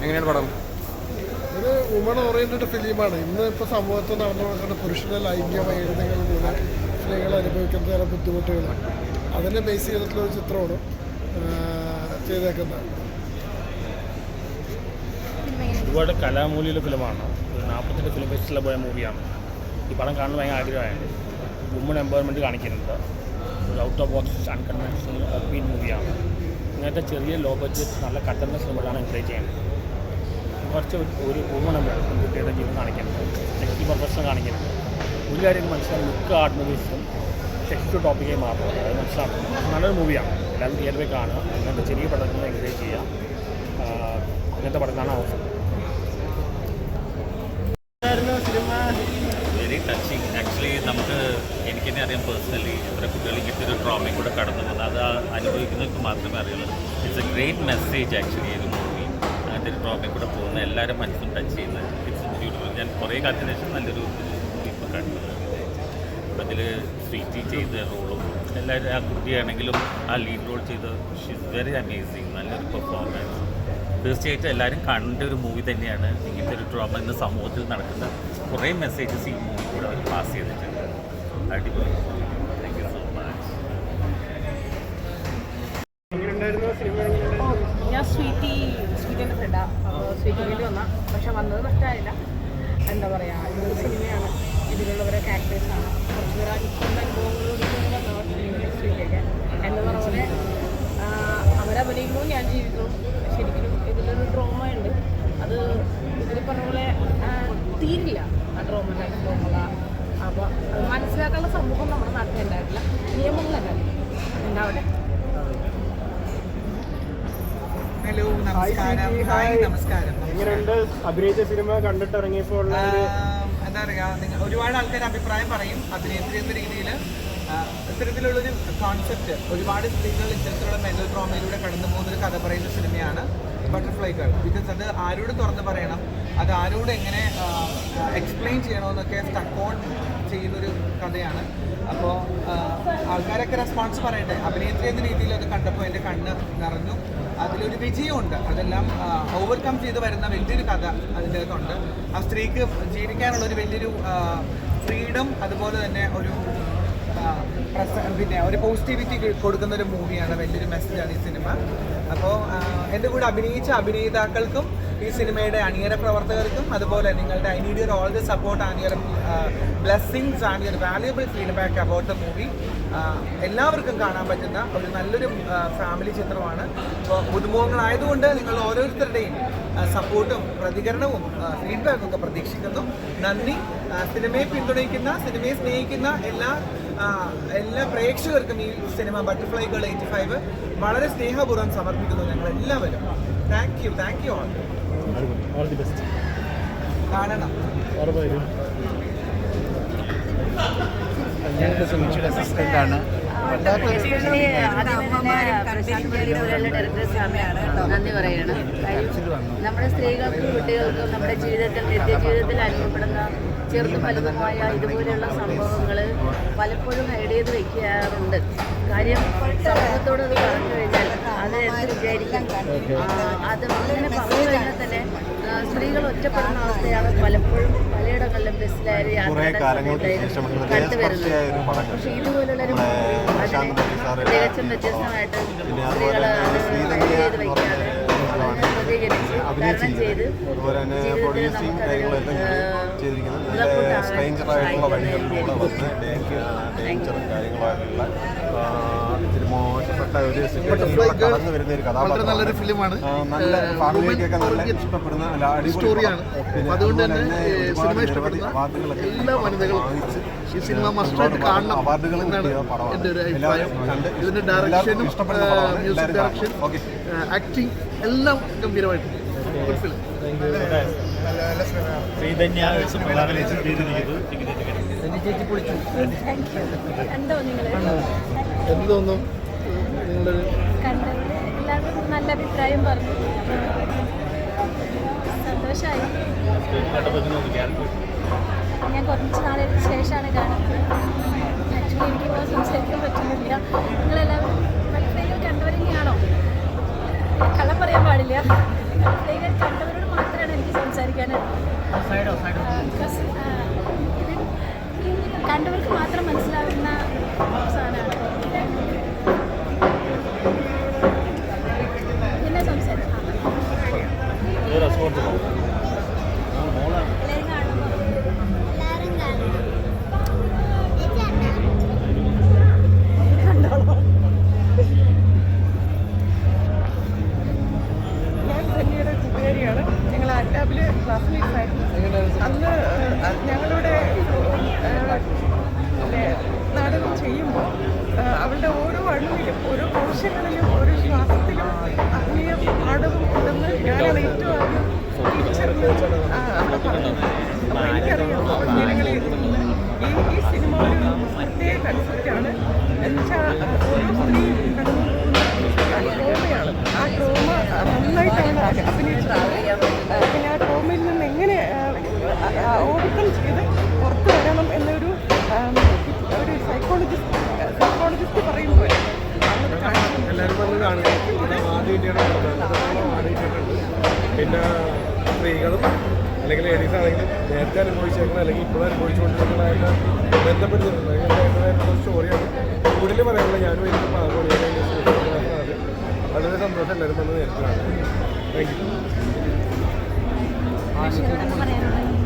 എങ്ങനെയാണ് പടം? ഒരു വുമൺ ഓറിയൻറ്റഡ് ഫിലിമാണ്. ഇന്ന് ഇപ്പോൾ സമൂഹത്തിൽ നടന്നുകൊണ്ടിരിക്കുന്ന പുരുഷൻ്റെ ലൈംഗിക വൈകൃതങ്ങൾ മൂലം സ്ത്രീകൾ അനുഭവിക്കുന്ന ചില ബുദ്ധിമുട്ടുകൾ അതിനെ ബേസ് ചെയ്തിട്ടുള്ള ഒരു ചിത്രമാണ് ചെയ്തേക്കുന്നത്. ഒരുപാട് കലാമൂല്യമുള്ള ഫിലിമാണ്. ഒരു 48 ഫിലിം ഫെസ്റ്റിവലിൽ പോയ മൂവിയാണ്. ഈ പടം കാണാൻ ഭയങ്കര ആഗ്രഹമായിരുന്നു. വുമൺ എംപവർമെൻറ്റ് കാണിക്കുന്നുണ്ട്. ഒരു ഔട്ട് ഓഫ് ബോക്സ് അൺകൺവെൻഷണൽ ഓപ്പീൻ മൂവിയാണ്. ഇങ്ങനത്തെ ചെറിയ ലോ ബഡ്ജറ്റ് നല്ല കട്ടറിൻ്റെ സിനിമകളാണ് എൻകറേജ് ചെയ്യുന്നത്. കുറച്ച് ഒരു വുമൺ എംപവർ പെൺകുട്ടിയുടെ ജീവിതം കാണിക്കുന്നുണ്ട്. സെക്സ് പ്രൊഫഷൻ കാണിക്കുന്നുണ്ട്. ഒരു കാര്യം മനസ്സിലാക്കി മിക്ക ആർട്ട് മൂവീസും സെക്സ് ടോപ്പിക്കായി മാത്രമല്ല, അത് മനസ്സിലാക്കും. നല്ലൊരു മൂവിയാണ്. എല്ലാവരും തിയേറ്ററിൽ കാണുക. അങ്ങനത്തെ ചെറിയ പടങ്ങളെ എൻകറേജ് ചെയ്യുക. അങ്ങനത്തെ പടം കാണാൻ അവസരം. Very touching. ആക്ച്വലി എനിക്ക് തന്നെ അറിയാം പേഴ്സണലി എത്ര കുട്ടികൾ ഇങ്ങനത്തെ ഒരു ട്രോമയിൽ കൂടെ കടന്നു പോകുന്നത്. അത് അനുഭവിക്കുന്നവർക്ക് മാത്രമേ അറിയുള്ളൂ. It's A great message actually ഒരു മൂവി. അങ്ങനത്തെ ഒരു ട്രോമയിൽ കൂടെ പോകുന്ന എല്ലാവരും മനസ്സും ടച്ച് ചെയ്യുന്നത് ഇറ്റ്സ് ബ്യൂട്ടിഫുൾ. ഞാൻ കുറേ കാലത്തിന് ശേഷം നല്ലൊരു മൂവി ഇപ്പോൾ കണ്ടത്. അപ്പോൾ അതിൽ സ്വീറ്റി ചെയ്ത റോളും എല്ലാവരും, ആ കുട്ടിയാണെങ്കിലും ആ ലീഡ് റോൾ ചെയ്ത ഷീസ് വെരി അമേസിങ്. നല്ലൊരു പെർഫോമൻസ്. തീർച്ചയായിട്ടും എല്ലാവരും കാണേണ്ട ഒരു മൂവി തന്നെയാണ്. ഇങ്ങനത്തെ ഒരു ഡ്രാമ ഇന്ന് സമൂഹത്തിൽ നടക്കുന്ന കുറേ മെസ്സേജസ് ഈ മൂവി കൂടെ അവർ പാസ് ചെയ്തിട്ടുണ്ട്. അടിപൊളി. Thank you so much. ഞാൻ സ്വീറ്റിൻ്റെ ഫ്രണ്ടാണ്. അപ്പോൾ സ്വീറ്റിന് വേണ്ടി വന്നാൽ പക്ഷെ വന്നത് നഷ്ടമായില്ല. എന്താ പറയുക, ഇതൊരു സിനിമയാണ്. ഇതിലുള്ളവരെ ക്യാരക്ടേഴ്സാണ്. കുറച്ച് പേര് ഇപ്പോഴും അനുഭവങ്ങളോട് സ്വീറ്റൊക്കെ എന്ന് പറഞ്ഞ പോലെ അവരഭിനയിക്കുന്നു, ഞാൻ ജീവിക്കുന്നു. ശരിക്കും ഇതിലൊരു ഡ്രോമ ഉണ്ട്. അത് ഇതിൽ പറഞ്ഞ പോലെ തീരില്ല. ആ ഡ്രോമ അപ്പോൾ അത് മനസ്സിലാക്കാനുള്ള സമൂഹം നമ്മുടെ നാട്ടിൽ ഉണ്ടായിട്ടില്ല. നിയമങ്ങളല്ല ഉണ്ടാവട്ടെ. ഹലോ, നമസ്കാരം. ഹായ്, നമസ്കാരം. എങ്ങനെയുണ്ട് അഭിനയിച്ച സിനിമ കണ്ടിട്ട് ഇറങ്ങിയപ്പോൾ? എന്താ പറയുക, ഒരുപാട് ആൾക്കാർ അഭിപ്രായം പറയും. അഭിനേത്രി എന്ന രീതിയിൽ ഇത്തരത്തിലുള്ളൊരു കോൺസെപ്റ്റ്, ഒരുപാട് സ്ത്രീകൾ ഇത്തരത്തിലുള്ള മെന്റൽ ട്രോമയിലൂടെ കടന്നു പോകുന്നൊരു കഥ പറയുന്ന സിനിമയാണ് ബട്ടർഫ്ലൈ ഗേൾ. ബിക്കോസ് അത് ആരോട് തുറന്ന് പറയണം, അത് ആരോട് എങ്ങനെ എക്സ്പ്ലെയിൻ ചെയ്യണമെന്നൊക്കെ സ്റ്റക്ക് ഓൺ ചെയ്യുന്നൊരു കഥയാണ്. അപ്പോൾ ആൾക്കാരൊക്കെ റെസ്പോൺസ് പറയട്ടെ. അഭിനേത്രി എന്ന രീതിയിൽ അത് കണ്ടപ്പോൾ എൻ്റെ കണ്ണ് നിറഞ്ഞു. അതിലൊരു വിജയമുണ്ട്. അതെല്ലാം ഓവർകം ചെയ്ത് വരുന്ന വലിയൊരു കഥ അതിൻ്റെ അകത്തുണ്ട്. ആ സ്ത്രീക്ക് ജീവിക്കാനുള്ളൊരു വലിയൊരു ഫ്രീഡം, അതുപോലെ തന്നെ ഒരു പിന്നെ ഒരു പോസിറ്റിവിറ്റി കൊടുക്കുന്ന ഒരു മൂവിയാണ്. വലിയൊരു മെസ്സേജാണ് ഈ സിനിമ. അപ്പോൾ എൻ്റെ കൂടെ അഭിനയിച്ച അഭിനേതാക്കൾക്കും ഈ സിനിമയുടെ അണിയറ പ്രവർത്തകർക്കും, അതുപോലെ നിങ്ങളുടെ I need your all the support and your blessings and your valuable feedback about the movie. എല്ലാവർക്കും കാണാൻ പറ്റുന്ന ഒരു നല്ലൊരു ഫാമിലി ചിത്രമാണ്. അപ്പോൾ പുതുമുഖങ്ങളായതുകൊണ്ട് നിങ്ങൾ ഓരോരുത്തരുടെയും സപ്പോർട്ടും പ്രതികരണവും ഫീഡ്ബാക്കും ഒക്കെ പ്രതീക്ഷിക്കുന്നു. നന്ദി. സിനിമയെ പിന്തുണയ്ക്കുന്ന, സിനിമയെ സ്നേഹിക്കുന്ന എല്ലാ പ്രേക്ഷകർക്കും ഈ സിനിമ ബട്ടർഫ്ലൈ ഗേൾ 85 വളരെ സ്നേഹപൂർവ്വം സമർപ്പിക്കുന്നു ഞങ്ങളെല്ലാവരും. Thank you all. കാണണം. അസിസ്റ്റന്റാണ്. നന്ദി പറയണം. നമ്മുടെ സ്ത്രീകൾക്കും കുട്ടികൾക്കും നമ്മുടെ ജീവിതത്തിൽ നിത്യജീവിതത്തിൽ അനുഭവപ്പെടുന്ന ചെറുതും വലുതുമായ ഇതുപോലെയുള്ള സംഭവങ്ങൾ പലപ്പോഴും ഹൈഡ് ചെയ്ത് വയ്ക്കാറുണ്ട്. കാര്യം സമൂഹത്തോട് അത് പറഞ്ഞു കഴിഞ്ഞാൽ അത് എന്ത് വിചാരിക്കും, അത് അങ്ങനെ പറഞ്ഞു കഴിഞ്ഞാൽ തന്നെ സ്ത്രീകൾ ഒറ്റപ്പെടുന്ന അവസ്ഥയാണ് പലപ്പോഴും പലയിടങ്ങളിലും ബസ്സിലായാലും യാത്രയുടെ കണ്ടുവരുന്നത്. പക്ഷേ ഇതുപോലുള്ളൊരു അതിനെ തികച്ചും വ്യത്യസ്തമായിട്ട് സ്ത്രീകൾ അത് ഹൈഡ് ചെയ്ത് വയ്ക്കാതെ പ്രതികരിച്ച് തരണം ചെയ്ത് ജീവിതത്തിൽ മോശപ്പെട്ട ഒരു സിറ്റുവേഷനിലൂടെ കടന്നു വരുന്ന ഒരു കഥാപാത്രം. നല്ലൊരു ഫിലിമാണ്. നല്ല ഫാമിലിക്കൊക്കെ നല്ല ഇഷ്ടപ്പെടുന്ന അടിപൊളി സ്റ്റോറിയാണ്. അതുകൊണ്ട് തന്നെ സിനിമ ഇഷ്ടപ്പെടുന്ന എല്ലാ വനിതകളും ഈ സിനിമ മസ്റ്റായിട്ട് കാണണം എന്നാണ് എൻ്റെ ഒരു അഭിപ്രായം. ഇതിൻ്റെ ഡയറക്ഷനും മ്യൂസിക് ഡയറക്ഷൻ, ആക്ടിങ് എല്ലാം ഗംഭീരമായിട്ട് ഒരു ഫിലിം. എന്ത് തോന്നുന്നു? നിങ്ങളൊരു എല്ലാവരും നല്ല അഭിപ്രായം പറഞ്ഞു. സന്തോഷമായി. ഞാൻ കുറച്ച് നാളുകൾക്ക് ശേഷമാണ് കാണുന്നത്. ആക്ച്വലി എനിക്കിപ്പോൾ സംസാരിക്കാൻ പറ്റുന്നില്ല. നിങ്ങളെല്ലാവരും ബട്ടർഫ്ലൈ കണ്ടവർ തന്നെയാണോ? കള്ളം പറയാൻ പാടില്ല. ബട്ടർഫ്ലൈ കണ്ടവരോട് ചിരിക്കാനാണ്. ബിക്കോസ് ഇത് കണ്ടവർക്ക് മാത്രം മനസ്സിലാവുന്ന സാധനമാണ്. പിന്നെ സംസാരിക്കാം എല്ലാവരും കാണുമ്പോൾ ഞാൻ ധന്യയുടെ കൂട്ടുകാരിയാണ്. ഞങ്ങൾ ആറ്റാബിൽ ക്ലാസ്മേറ്റ്സ് ആയിരുന്നു. അന്ന് ഞങ്ങളുടെ നാടകം ചെയ്യുമ്പോൾ അവളുടെ ഓരോ അണുവിലും ഓരോ കോശങ്ങളിലും ഓരോ ശ്വാസത്തിലും അഗ്നിയും പാടവും ഉണ്ടെന്ന് ഞാനാണ് ഏറ്റവും ആദ്യം തിരിച്ചറിഞ്ഞത്. അവിടെ പറഞ്ഞു. അപ്പോൾ എനിക്കറിയാം ജനങ്ങളെ ഈ സിനിമ ഒരു പ്രത്യേക കൺസെപ്റ്റാണ്. എന്നുവെച്ചാൽ ഓരോ സ്ത്രീയും ട്രോമയാണ്. ആ ട്രോമ നന്നായിട്ടാണ് അഭിനയിച്ചത്. പിന്നെ ആ ട്രോമയിൽ നിന്ന് എങ്ങനെ ഓവർകം ചെയ്ത് പുറത്തു വരണം എന്നൊരു ഒരു സൈക്കോളജിസ്റ്റ് പറയുമ്പോൾ എല്ലാവരും വന്ന് കാണുക. ആദ്യമായിട്ടുണ്ട്. പിന്നെ സ്ത്രീകളും അല്ലെങ്കിൽ ലേഡീസ് ആണെങ്കിലും നേരത്തെ അനുഭവിച്ചേക്കണം അല്ലെങ്കിൽ ഇപ്പോഴും അനുഭവിച്ചുകൊണ്ടിരിക്കുന്നതായിട്ട് ബന്ധപ്പെടുത്തിട്ടുണ്ട്. അതിൻ്റെതായിട്ടുള്ള സ്റ്റോറിയാണ് കൂടുതൽ പറയാനുള്ളത്. ഞാനും എനിക്ക് വളരെ സന്തോഷം എല്ലാവരും വന്ന് നേരിട്ട് കാണുന്നത്. Thank you. പറയാനുള്ളത്